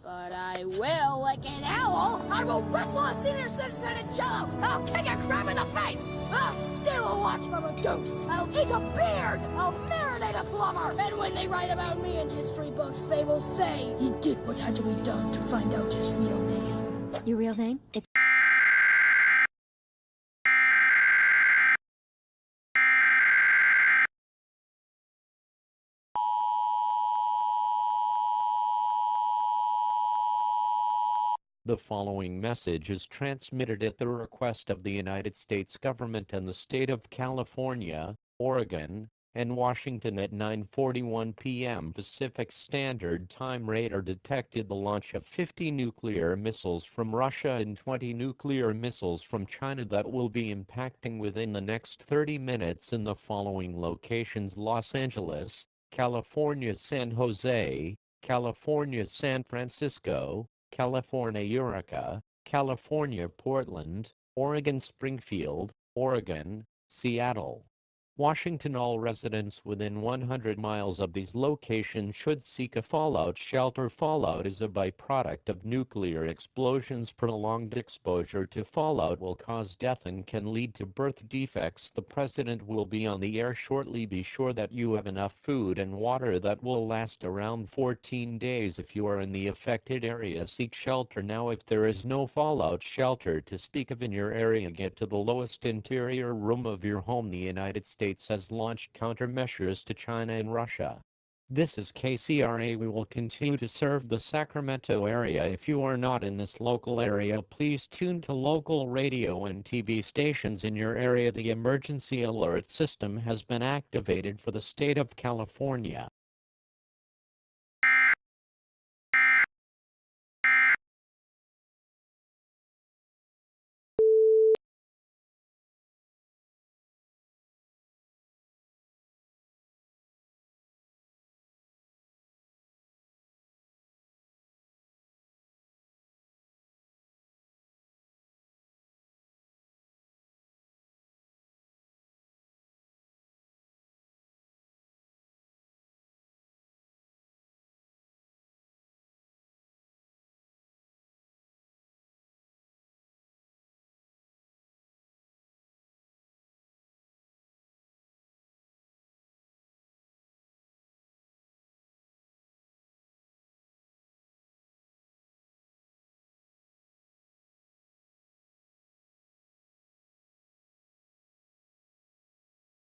But I will like an owl. I will wrestle a senior citizen in jello. I'll kick a crab in the face. I'll steal a watch from a ghost. I'll eat a beard. I'll marinate a plumber. And when they write about me in history books, they will say he did what had to be done to find out his real name. Your real name? It's... The following message is transmitted at the request of the United States government and the state of California, Oregon, and Washington at 9:41 p.m. Pacific Standard Time. Radar detected the launch of 50 nuclear missiles from Russia and 20 nuclear missiles from China that will be impacting within the next 30 minutes in the following locations: Los Angeles, California, San Jose, California, San Francisco, California, Eureka, California, Portland, Oregon, Springfield, Oregon, Seattle, Washington. All residents within 100 miles of these locations should seek a fallout shelter. Fallout is a byproduct of nuclear explosions. Prolonged exposure to fallout will cause death and can lead to birth defects. The president will be on the air shortly. Be sure that you have enough food and water that will last around 14 days. If you are in the affected area, seek shelter now. If there is no fallout shelter to speak of in your area, get to the lowest interior room of your home. The United States has launched countermeasures to China and Russia. This is KCRA. We will continue to serve the Sacramento area. If you are not in this local area, please tune to local radio and TV stations in your area. The emergency alert system has been activated for the state of California.